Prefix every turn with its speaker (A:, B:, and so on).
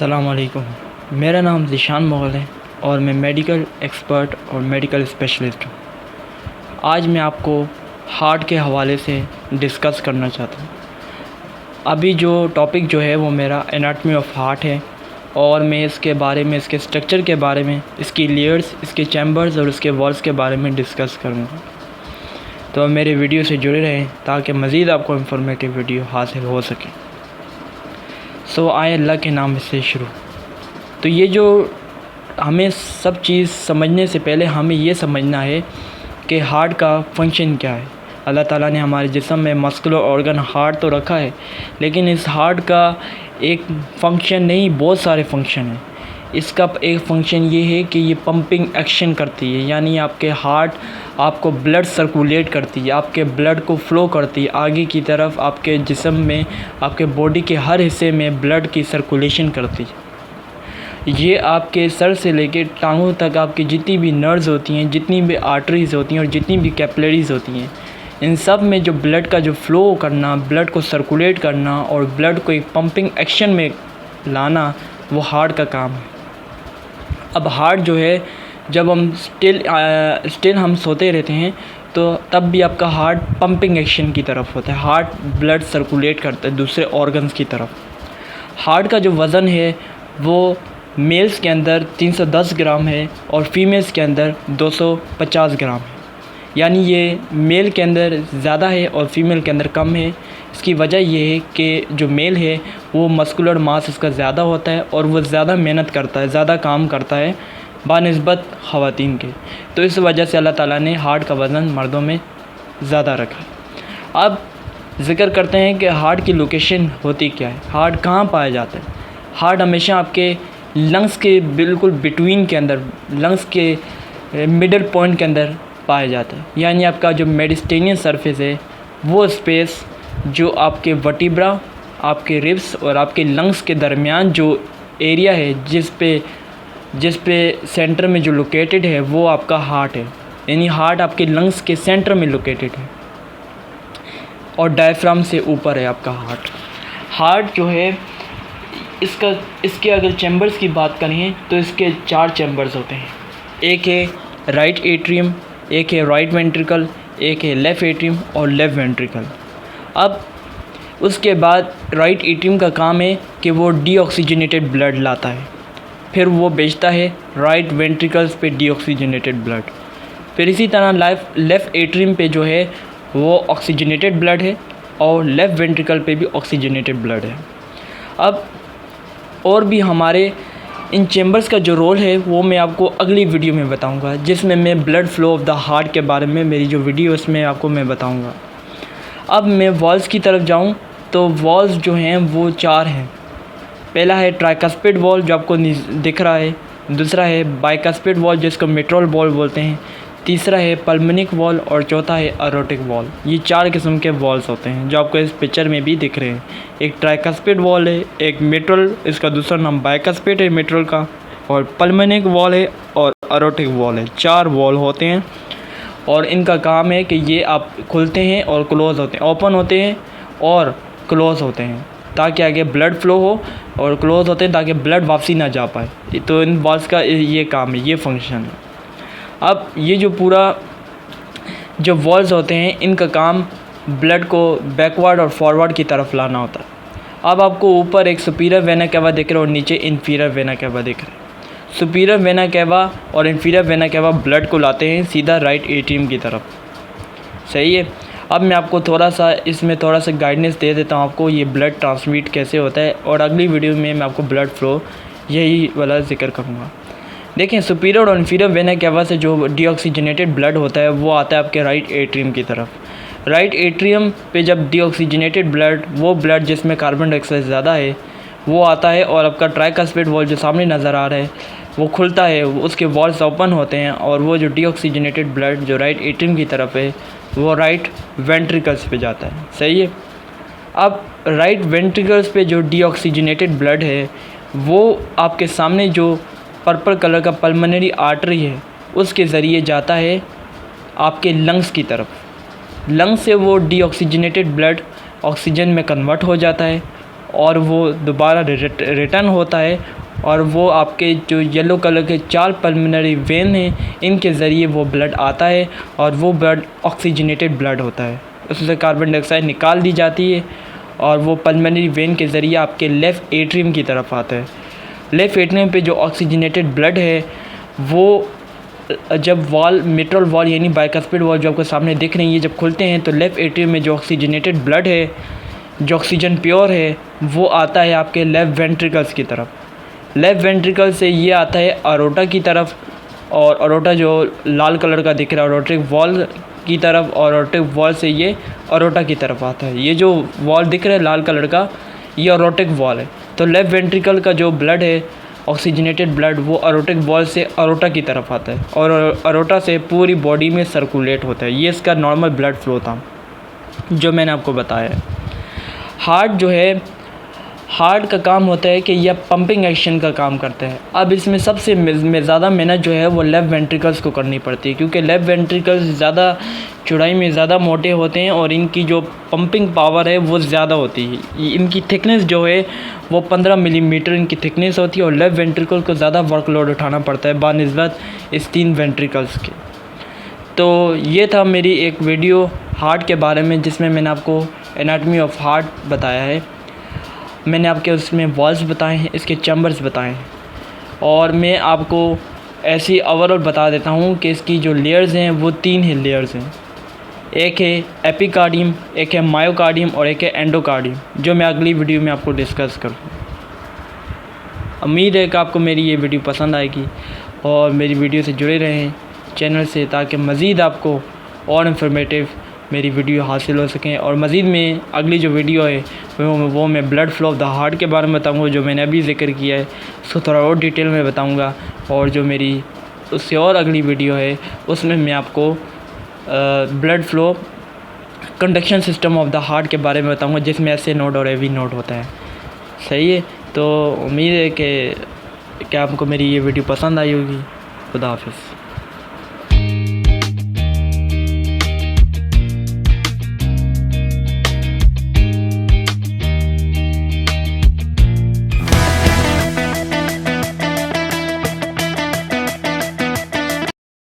A: अस्सलाम वालेकुम। मेरा नाम ज़ीशान मुग़ल है और मैं मेडिकल एक्सपर्ट और मेडिकल स्पेशलिस्ट हूँ। आज मैं आपको हार्ट के हवाले से डिस्कस करना चाहता हूँ। अभी जो टॉपिक जो है वो मेरा एनाटॉमी ऑफ हार्ट है और मैं इसके बारे में, इसके स्ट्रक्चर के बारे में, इसकी लेयर्स, इसके चैम्बर्स और इसके वॉल्स के बारे में डिस्कस करूँगा। तो मेरे वीडियो से जुड़े रहें ताकि मज़ीद आपको इंफॉर्मेटिव वीडियो हासिल हो सके। सो आए अल्लाह के नाम से शुरू। तो ये जो हमें सब चीज़ समझने से पहले हमें ये समझना है कि हार्ट का फंक्शन क्या है। अल्लाह ताला ने हमारे जिस्म में मस्कुलर ऑर्गन हार्ट तो रखा है, लेकिन इस हार्ट का एक फंक्शन नहीं, बहुत सारे फंक्शन हैं। इसका एक फ़ंक्शन ये है कि ये पंपिंग एक्शन करती है, यानी आपके हार्ट आपको ब्लड सर्कुलेट करती है, आपके ब्लड को फ़्लो करती है आगे की तरफ। आपके जिस्म में, आपके बॉडी के हर हिस्से में ब्लड की सर्कुलेशन करती है। ये आपके सर से लेकर टांगों तक आपकी जितनी भी नर्व्स होती हैं, जितनी भी आर्टरीज़ होती हैं और जितनी भी कैपिलरीज़ होती हैं, इन सब में जो ब्लड का जो फ़्लो करना, ब्लड को सर्कुलेट करना और ब्लड को एक पंपिंग एक्शन में लाना, वो हार्ट का काम है। अब हार्ट जो है, जब हम स्टिल हम सोते रहते हैं तो तब भी आपका हार्ट पंपिंग एक्शन की तरफ होता है। हार्ट ब्लड सर्कुलेट करता है दूसरे ऑर्गन्स की तरफ। हार्ट का जो वज़न है वो मेल्स के अंदर 310 ग्राम है और फीमेल्स के अंदर 250 ग्राम है, यानी ये मेल के अंदर ज़्यादा है और फीमेल के अंदर कम है। इसकी वजह ये है कि जो मेल है वो मस्कुलर मास इसका ज़्यादा होता है और वो ज़्यादा मेहनत करता है, ज़्यादा काम करता है बानिस्बत ख़वातीन के। तो इस वजह से अल्लाह ताला ने हार्ट का वज़न मर्दों में ज़्यादा रखा है। अब ज़िक्र करते हैं कि हार्ट की लोकेशन होती क्या है, हार्ट कहाँ पाया जाता है। हार्ट हमेशा आपके लंग्स के बिल्कुल बिटवीन के अंदर, लंग्स के मिडल पॉइंट के अंदर पाया जाता है, यानी आपका जो मेडिस्टेनियन सरफेस है वो स्पेस जो आपके वर्टिब्रा, आपके रिब्स और आपके लंग्स के दरमियान जो एरिया है, जिस पे सेंटर में जो लोकेटेड है वो आपका हार्ट है। यानी हार्ट आपके लंग्स के सेंटर में लोकेटेड है और डायफ्राम से ऊपर है आपका हार्ट जो है। इसके अगर चैम्बर्स की बात करें तो इसके 4 चैम्बर्स होते हैं। एक है राइट एट्रियम, एक है राइट वेंट्रिकल, एक है लेफ़्ट एट्रियम और लेफ़्ट वेंट्रिकल। अब उसके बाद राइट एट्रियम का काम है कि वो डीऑक्सीजनेटेड ब्लड लाता है, फिर वो भेजता है राइट वेंट्रिकल्स पे डीऑक्सीजनेटेड ब्लड। फिर इसी तरह लेफ़्ट एट्रियम पे जो है वो ऑक्सीजनेटेड ब्लड है और लेफ़्ट वेंट्रिकल पे भी ऑक्सीजनेटेड ब्लड है। अब और भी हमारे इन चैम्बर्स का जो रोल है वो मैं आपको अगली वीडियो में बताऊंगा, जिसमें मैं blood flow of the heart के बारे में मेरी जो वीडियो उसमें आपको मैं बताऊंगा। अब मैं वॉल्स की तरफ जाऊं तो वॉल्स जो हैं वो 4 हैं। पहला है ट्राइकस्पिड वॉल जो आपको दिख रहा है, दूसरा है बाइकस्पिड वॉल जिसको मिट्रल वॉल बोलते हैं, तीसरा है पल्मोनिक वॉल और चौथा है एरोटिक वॉल। ये 4 किस्म के वॉल्स होते हैं जो आपको इस पिक्चर में भी दिख रहे हैं। एक ट्राइकस्पिड वॉल है, एक मिट्रल, इसका दूसरा नाम बाइकस्पिड है मिट्रल का, और पल्मोनिक वॉल है और एरोटिक वॉल है। 4 वॉल होते हैं और इनका काम है कि ये आप खुलते हैं और क्लोज़ होते हैं, ओपन होते हैं और क्लोज़ होते हैं ताकि आगे ब्लड फ़्लो हो, और क्लोज़ होते हैं ताकि ब्लड वापसी ना जा पाए। तो इन वॉल्स का ये काम है, ये फंक्शन है। अब ये जो पूरा जो वॉल्स होते हैं इनका काम ब्लड को बैकवर्ड और फॉरवर्ड की तरफ लाना होता है। अब आपको ऊपर एक सुपीरियर वेना केवा दिख रहा है और नीचे इन्फीरियर वेना केवा दिख रहा है। सुपीरियर वेना केवा और इन्फीरियर वेना केवा ब्लड को लाते हैं सीधा राइट एट्रियम की तरफ। सही है। अब मैं आपको इसमें थोड़ा सा गाइडेंस दे देता हूँ आपको, ये ब्लड ट्रांसमिट कैसे होता है, और अगली वीडियो में मैं आपको ब्लड फ़्लो यही वाला जिक्र करूँगा। देखें, सुपीरियर और इन्फीरियर वेना केवा से जो डीऑक्सीजनेटेड ब्लड होता है वो आता है आपके राइट एट्रियम की तरफ। राइट एट्रियम पे जब डीऑक्सीजनेटेड ब्लड, वो ब्लड जिसमें कार्बन डाइऑक्साइड ज़्यादा है, वो आता है और आपका ट्राइकस्पिड वॉल जो सामने नज़र आ रहा है वो खुलता है, उसके वॉल्स ओपन होते हैं और वो जो डीऑक्सीजनेटेड ब्लड जो राइट एट्रियम की तरफ है वो राइट वेंट्रिकल्स पे जाता है। सही है। अब राइट वेंट्रिकल्स पे जो डीऑक्सीजनेटेड ब्लड है वो आपके सामने जो पर्पल कलर का पल्मोनरी आर्टरी है उसके ज़रिए जाता है आपके लंग्स की तरफ। लंग्स से वो डीऑक्सीजनेटेड ब्लड ऑक्सीजन में कन्वर्ट हो जाता है और वो दोबारा रिटर्न होता है और वो आपके जो येलो कलर के 4 पल्मोनरी वेन हैं इनके ज़रिए वो ब्लड आता है और वो ब्लड ऑक्सीजनेटेड ब्लड होता है। उसमें कार्बन डाइऑक्साइड निकाल दी जाती है और वो पल्मोनरी वेन के ज़रिए आपके लेफ़्ट एट्रियम की तरफ आता है। लेफ़्ट एट्रियम पे जो ऑक्सीजनेटेड ब्लड है वो जब वॉल मिट्रल वॉल यानी बाइकस्पिड वॉल जो आपको सामने दिख रही है जब खुलते हैं तो लेफ़्ट एट्रियम में जो ऑक्सीजनेटेड ब्लड है, जो ऑक्सीजन प्योर है, वो आता है आपके लेफ़्ट वेंट्रिकल्स की तरफ। लेफ़्ट वेंट्रिकल से ये आता है अरोटा की तरफ और अरोटा जो लाल कलर का दिख रहा है अरोटिक वॉल की तरफ और अरोटिक वॉल से ये अरोटा की तरफ आता है। ये जो वॉल दिख रहा है लाल कलर का ये अरोटिक वॉल है। तो लेफ़्ट वेंट्रिकल का जो ब्लड है ऑक्सीजनेटेड ब्लड वो अरोटिक वॉल से अरोटा की तरफ आता है और अरोटा से पूरी बॉडी में सर्कुलेट होता है। ये इसका नॉर्मल ब्लड फ्लो था जो मैंने आपको बताया है। हार्ट जो है, हार्ट का काम होता है कि यह पंपिंग एक्शन का काम करता है। अब इसमें सबसे ज़्यादा मेहनत जो है वो लेफ़्ट वेंट्रिकल्स को करनी पड़ती है क्योंकि लेफ़्ट वेंट्रिकल्स ज़्यादा चौड़ाई में ज़्यादा मोटे होते हैं और इनकी जो पंपिंग पावर है वो ज़्यादा होती है। इनकी थिकनेस जो है वो 15 मिलीमीटर इनकी थिकनेस होती है और लेफ़्ट वेंट्रिकल को ज़्यादा वर्कलोड उठाना पड़ता है बानिस्बत इस 3 वेंट्रिकल्स के। तो ये था मेरी एक वीडियो हार्ट के बारे में जिसमें मैंने आपको एनाटॉमी ऑफ हार्ट बताया है। मैंने आपके उसमें वॉल्स बताए हैं, इसके चैम्बर्स बताए हैं और मैं आपको ऐसी ओवरऑल बता देता हूँ कि इसकी जो लेयर्स हैं वो 3 ही लेयर्स हैं। एक है एपिकार्डियम, एक है मायोकार्डियम और एक है एंडोकार्डियम, जो मैं अगली वीडियो में आपको डिस्कस करूँ। उम्मीद है कि आपको मेरी ये वीडियो पसंद आएगी और मेरी वीडियो से जुड़े रहें चैनल से ताकि मज़ीद आपको और इन्फॉर्मेटिव मेरी वीडियो हासिल हो सकें। और मज़ीद में अगली जो वीडियो है वो मैं blood flow of the heart के बारे में बताऊंगा जो मैंने अभी जिक्र किया है, उसको थोड़ा और डिटेल में बताऊंगा। और जो मेरी उससे और अगली वीडियो है उसमें मैं आपको blood flow conduction system of the heart के बारे में बताऊंगा जिसमें ऐसे नोड और एवी नोड होता है। सही है, तो उम्मीद है कि आपको मेरी ये वीडियो पसंद आई होगी। खुदा हाफिज़।